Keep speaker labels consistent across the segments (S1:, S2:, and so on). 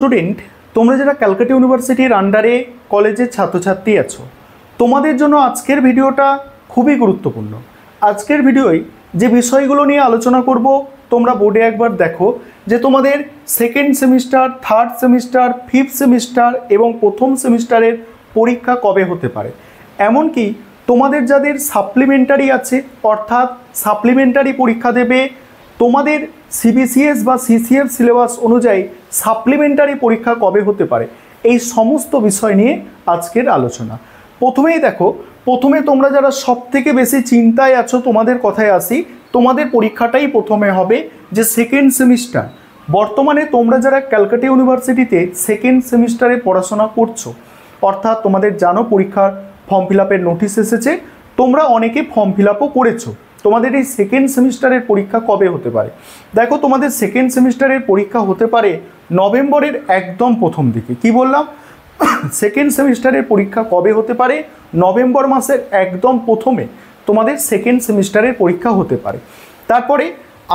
S1: Student, তোমরা যারা ক্যালকাটা ইউনিভার্সিটির আন্ডারে কলেজের ছাত্রছাত্রী আছো, তোমাদের জন্য আজকের ভিডিওটা খুবই গুরুত্বপূর্ণ। আজকের ভিডিওয় যে বিষয়গুলো নিয়ে আলোচনা করব তোমরা বোর্ডে একবার দেখো যে তোমাদের second semester, third semester, fifth semester এবং প্রথম সেমিস্টারের পরীক্ষা কবে হতে পারে। এমনকি তোমাদের যাদের সাপ্লিমেন্টারি আছে, অর্থাৎ সাপ্লিমেন্টারি পরীক্ষা দেবে, তোমাদের সিবিসিএস বা সিসিএফ সিলেবাস অনুযায়ী সাপ্লিমেন্টারি পরীক্ষা কবে হতে পারে, এই সমস্ত বিষয় নিয়ে আজকের আলোচনা। প্রথমেই দেখো, প্রথমে তোমরা যারা সব থেকে বেশি চিন্তায় আছো তোমাদের কথায় আসি। তোমাদের পরীক্ষাটাই প্রথমে হবে যে সেকেন্ড সেমিস্টার। বর্তমানে তোমরা যারা ক্যালকাটা ইউনিভার্সিটিতে সেকেন্ড সেমিস্টারে পড়াশোনা করছো, অর্থাৎ তোমাদের জানো পরীক্ষার ফর্ম ফিল আপের নোটিশ এসেছে, তোমরা অনেকে ফর্ম ফিল আপও করেছো। তোমাদের এই সেকেন্ড সেমিস্টারের পরীক্ষা কবে হতে পারে? দেখো, তোমাদের সেকেন্ড সেমিস্টারের পরীক্ষা হতে পারে নভেম্বরের একদম প্রথম দিকে। কি বললাম? সেকেন্ড সেমিস্টারের পরীক্ষা কবে হতে পারে? নভেম্বর মাসের একদম প্রথমে তোমাদের সেকেন্ড সেমিস্টারের পরীক্ষা হতে পারে। তারপরে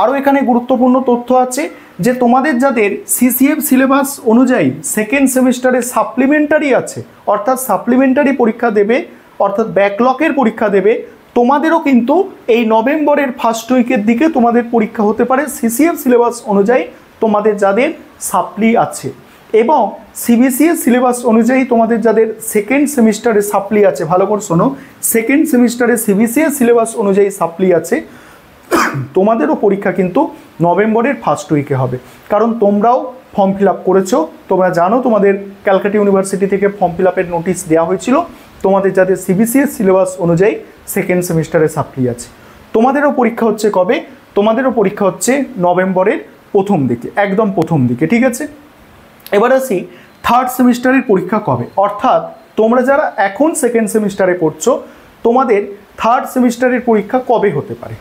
S1: আরও এখানে গুরুত্বপূর্ণ তথ্য আছে যে তোমাদের যাদের সিসিএফ সিলেবাস অনুযায়ী সেকেন্ড সেমিস্টারে সাপ্লিমেন্টারি আছে, অর্থাৎ সাপ্লিমেন্টারি পরীক্ষা দেবে, অর্থাৎ ব্যাকলগের পরীক্ষা দেবে, তোমাদেরও কিন্তু এই নভেম্বরের ফার্স্ট উইকের দিকে তোমাদের পরীক্ষা হতে পারে সিসিএফ সিলেবাস অনুযায়ী তোমাদের যাদের সাপ্লি আছে। এবং সিবিসিএস সিলেবাস অনুযায়ী তোমাদের যাদের সেকেন্ড সেমিস্টারে সাপ্লি আছে, ভালো করে শোনো, সেকেন্ড সেমিস্টারে সিবিসিএস সিলেবাস অনুযায়ী সাপ্লি আছে, তোমাদেরও পরীক্ষা কিন্তু নভেম্বরের ফার্স্ট উইকে হবে। কারণ তোমরাও ফর্ম ফিল আপ করেছো, তোমরা জানো তোমাদের ক্যালকাটা ইউনিভার্সিটি থেকে ফর্ম ফিল আপের নোটিশ দেওয়া হয়েছিল। তোমাদের যাদের সিবিসিএস সিলেবাস অনুযায়ী সেকেন্ড সেমিস্টারে সাপ্লি আছে, তোমাদেরও পরীক্ষা হচ্ছে কবে? তোমাদেরও পরীক্ষা হচ্ছে নভেম্বরের প্রথম দিকে, একদম প্রথম দিকে। ঠিক আছে, এবার আসি থার্ড সেমিস্টারের পরীক্ষা কবে। অর্থাৎ তোমরা যারা এখন সেকেন্ড সেমিস্টারে পড়ছো, তোমাদের থার্ড সেমিস্টারের পরীক্ষা কবে হতে পারে?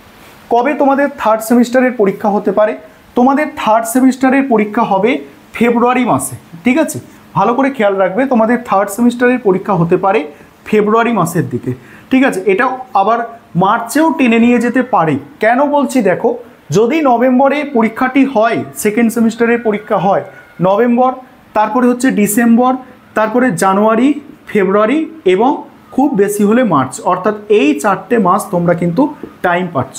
S1: কবে তোমাদের থার্ড সেমিস্টারের পরীক্ষা হতে পারে? তোমাদের থার্ড সেমিস্টারের পরীক্ষা হবে ফেব্রুয়ারি মাসে। ঠিক আছে, ভালো করে খেয়াল রাখবে, তোমাদের থার্ড সেমিস্টারের পরীক্ষা হতে পারে ফেব্রুয়ারি মাসের দিকে। ঠিক আছে, এটা আবার মার্চেও টেনে নিয়ে যেতে পারে। কেন বলছি দেখো, যদি নভেম্বরে পরীক্ষাটি হয়, সেকেন্ড সেমিস্টারের পরীক্ষা হয় নভেম্বর, তারপরে হচ্ছে ডিসেম্বর, তারপরে জানুয়ারি, ফেব্রুয়ারি এবং খুব বেশি হলে মার্চ, অর্থাৎ এই 4টে মাস তোমরা কিন্তু টাইম পাচ্ছ।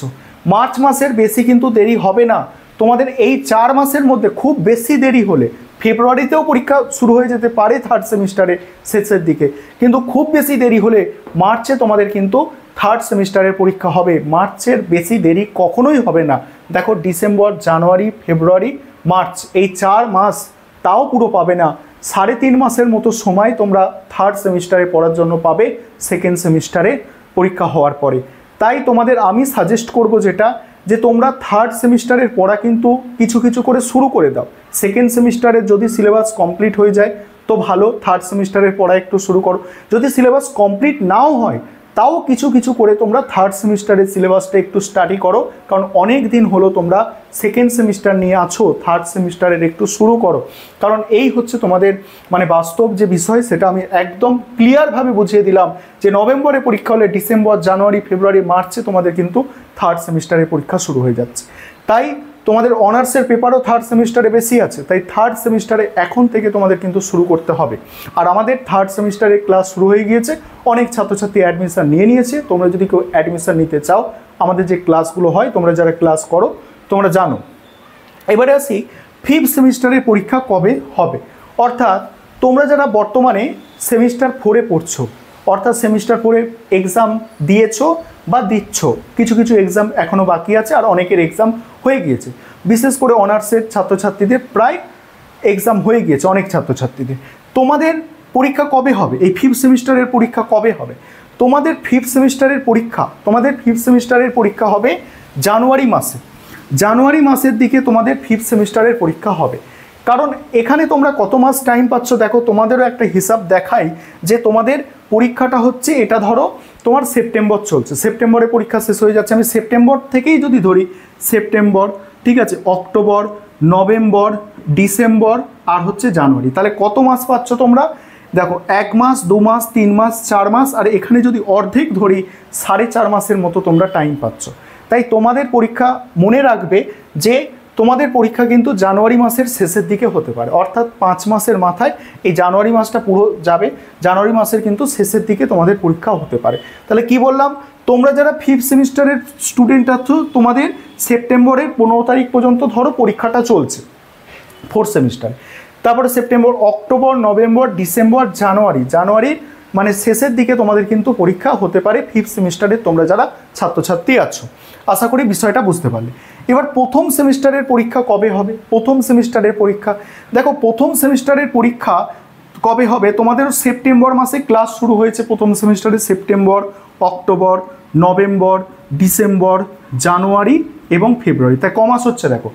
S1: মার্চ মাসের বেশি কিন্তু দেরি হবে না। তোমাদের এই 4 মাসের মধ্যে খুব বেশি দেরি হলে ফেব্রুয়ারিতেও পরীক্ষা শুরু হয়ে যেতে পারে থার্ড সেমিস্টারের শেষের দিকে, কিন্তু খুব বেশি দেরি হলে মার্চে তোমাদের কিন্তু থার্ড সেমিস্টারের পরীক্ষা হবে। মার্চের বেশি দেরি কখনোই হবে না। দেখো, ডিসেম্বর, জানুয়ারি, ফেব্রুয়ারি, মার্চ, এই 4 মাস তাও পুরো পাবে না, 3.5 মাসের মতো সময় তোমরা থার্ড সেমিস্টারে পড়ার জন্য পাবে সেকেন্ড সেমিস্টারে পরীক্ষা হওয়ার পরে। তাই তোমাদের আমি সাজেস্ট করব যেটা, যে তোমরা থার্ড সেমিস্টারের পড়া কিন্তু কিছু কিছু করে শুরু করে দাও। সেকেন্ড সেমিস্টারের যদি সিলেবাস কমপ্লিট হয়ে যায় তো ভালো, থার্ড সেমিস্টারের পড়া একটু শুরু করো। যদি সিলেবাস কমপ্লিট নাও হয় তাও কিছু কিছু করে তোমরা থার্ড সেমিস্টারের সিলেবাসটা একটু স্টাডি করো, কারণ অনেক দিন হলো তোমরা সেকেন্ড সেমিস্টার নিয়ে আছো, থার্ড সেমিস্টারের একটু শুরু করো। কারণ এই হচ্ছে তোমাদের মানে বাস্তব যে বিষয়, সেটা আমি একদম ক্লিয়ারভাবে বুঝিয়ে দিলাম যে নভেম্বরে পরীক্ষা হলে ডিসেম্বর, জানুয়ারি, ফেব্রুয়ারি, মার্চে তোমাদের কিন্তু থার্ড সেমিস্টারের পরীক্ষা শুরু হয়ে যাচ্ছে। তাই তোমাদের অনার্সের পেপারও থার্ড সেমিস্টারে বেশি আছে, তাই থার্ড সেমিস্টারে এখন থেকে তোমাদের কিন্তু শুরু করতে হবে। আর আমাদের থার্ড সেমিস্টারে ক্লাস শুরু হয়ে গিয়েছে, অনেক ছাত্রছাত্রী অ্যাডমিশন নিয়ে নিয়েছে। তোমরা যদি কেউ অ্যাডমিশন নিতে চাও, আমাদের যে ক্লাসগুলো হয় তোমরা যারা ক্লাস করো তোমরা জানো। এবারে আসি ফিফথ সেমিস্টারের পরীক্ষা কবে হবে। অর্থাৎ তোমরা যারা বর্তমানে সেমিস্টার 4-এ পড়ছো, অর্থাৎ সেমিস্টার 4-এ এক্সাম দিয়েছো বা দিচ্ছ, কিছু কিছু এক্সাম এখনও বাকি আছে আর অনেকের এক্সাম হয়ে গিয়েছে। বিশেষ করে অনার্সের ছাত্রছাত্রীদের প্রায় এক্সাম হয়ে গিয়েছে, অনেক ছাত্রছাত্রীদের। তোমাদের পরীক্ষা কবে হবে? এই ফিফথ সেমিস্টারের পরীক্ষা কবে হবে? তোমাদের ফিফথ সেমিস্টারের পরীক্ষা হবে জানুয়ারি মাসে। জানুয়ারি মাসের দিকে তোমাদের ফিফথ সেমিস্টারের পরীক্ষা হবে। কারণ এখানে তোমরা কত মাস টাইম পাচ্ছ দেখো, তোমাদেরও একটা হিসাব দেখাই যে তোমাদের পরীক্ষাটা হচ্ছে, এটা ধরো তোমার সেপ্টেম্বর চলছে, সেপ্টেম্বরে পরীক্ষা শেষ হয়ে যাচ্ছে। আমি সেপ্টেম্বর থেকেই যদি ধরি, সেপ্টেম্বর, ঠিক আছে, অক্টোবর, নভেম্বর, ডিসেম্বর আর হচ্ছে জানুয়ারি, তাহলে কত মাস পাচ্ছ তোমরা? দেখো, 1 মাস, 2 মাস, 3 মাস, 4 মাস, আর এখানে যদি অর্ধেক ধরি 4.5 মাসের মতো তোমরা টাইম পাচ্ছ। তাই তোমাদের পরীক্ষা মনে রাখবে যে তোমাদের পরীক্ষা কিন্তু জানুয়ারি মাসের শেষের দিকে হতে পারে, অর্থাৎ 5 মাসের মাথায় এই জানুয়ারি মাসটা পুরো যাবে, জানুয়ারি মাসের কিন্তু শেষের দিকে তোমাদের পরীক্ষা হতে পারে। তাহলে কি বললাম, তোমরা যারা 5th সেমিস্টারের স্টুডেন্ট আছো তোমাদের সেপ্টেম্বরের 15 তারিখ পর্যন্ত ধরো পরীক্ষাটা চলছে 4th সেমিস্টারে, তারপরে সেপ্টেম্বর, অক্টোবর, নভেম্বর, ডিসেম্বর, জানুয়ারি মানে শেষের দিকে তোমাদের কিন্তু পরীক্ষা হতে পারে 5th সেমিস্টারের তোমরা যারা ছাত্রছাত্রী আছো। আশা করি বিষয়টা বুঝতে পারলে। এবার প্রথম সেমিস্টারের পরীক্ষা কবে হবে? প্রথম সেমিস্টারের পরীক্ষা দেখো, প্রথম সেমিস্টারের পরীক্ষা কবে হবে? তোমাদের সেপ্টেম্বর মাসে ক্লাস শুরু হয়েছে প্রথম সেমিস্টারে, সেপ্টেম্বর, অক্টোবর, নভেম্বর, ডিসেম্বর, জানুয়ারি এবং ফেব্রুয়ারি। তাই কমাস হচ্ছে দেখো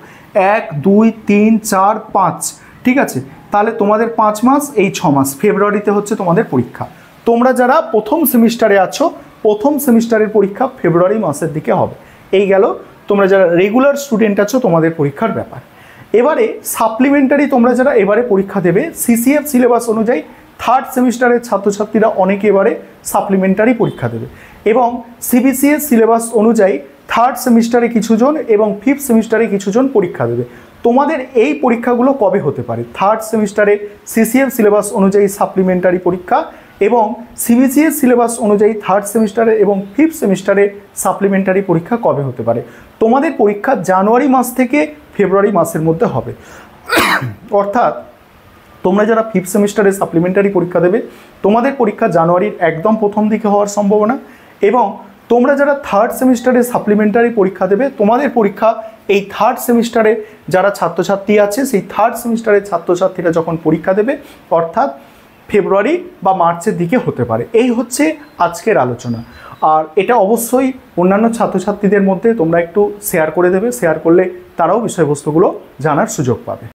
S1: 1 2 3 4 5, ঠিক আছে? তাহলে তোমাদের 5 মাস, এই 6 মাস, ফেব্রুয়ারিতে হচ্ছে তোমাদের পরীক্ষা। তোমরা যারা প্রথম সেমিস্টারে আছো প্রথম সেমিস্টারের পরীক্ষা ফেব্রুয়ারি মাসের দিকে হবে। এই গেল তোমরা যারা রেগুলার স্টুডেন্ট আছো তোমাদের পরীক্ষার ব্যাপার। এবারে সাপ্লিমেন্টারি তোমরা যারা এবারে পরীক্ষা দেবে, সিসিএফ সিলেবাস অনুযায়ী 3rd সেমিস্টারের ছাত্রছাত্রীরা অনেকে এবারে সাপ্লিমেন্টারি পরীক্ষা দেবে, এবং সিবিসিএস সিলেবাস অনুযায়ী 3rd সেমিস্টারে কিছুজন এবং 5th সেমিস্টারে কিছুজন পরীক্ষা দেবে। তোমাদের এই পরীক্ষাগুলো কবে হতে পারে? 3rd সেমিস্টারে সিসিএফ সিলেবাস অনুযায়ী সাপ্লিমেন্টারি পরীক্ষা এবং সিবিসিএস সিলেবাস অনুযায়ী 3rd সেমিস্টারে এবং 5th সেমিস্টারে সাপ্লিমেন্টারি পরীক্ষা কবে হতে পারে? তোমাদের পরীক্ষা জানুয়ারি মাস থেকে ফেব্রুয়ারি মাসের মধ্যে হবে। অর্থাৎ তোমরা যারা 5th সেমিস্টারে সাপ্লিমেন্টারি পরীক্ষা দেবে তোমাদের পরীক্ষা জানুয়ারির একদম প্রথম দিকে হওয়ার সম্ভাবনা, এবং তোমরা যারা 3rd সেমিস্টারে সাপ্লিমেন্টারি পরীক্ষা দেবে তোমাদের পরীক্ষা এই 3rd সেমিস্টারে যারা ছাত্রছাত্রী আছে সেই 3rd সেমিস্টারের ছাত্রছাত্রীরা যখন পরীক্ষা দেবে অর্থাৎ ফেব্রুয়ারি বা মার্চের দিকে হতে পারে। এই হচ্ছে আজকের আলোচনা, আর এটা অবশ্যই অন্যান্য ছাত্রছাত্রীদের মধ্যে তোমরা একটু শেয়ার করে দেবে, শেয়ার করলে তারাও বিষয়বস্তুগুলো জানার সুযোগ পাবে।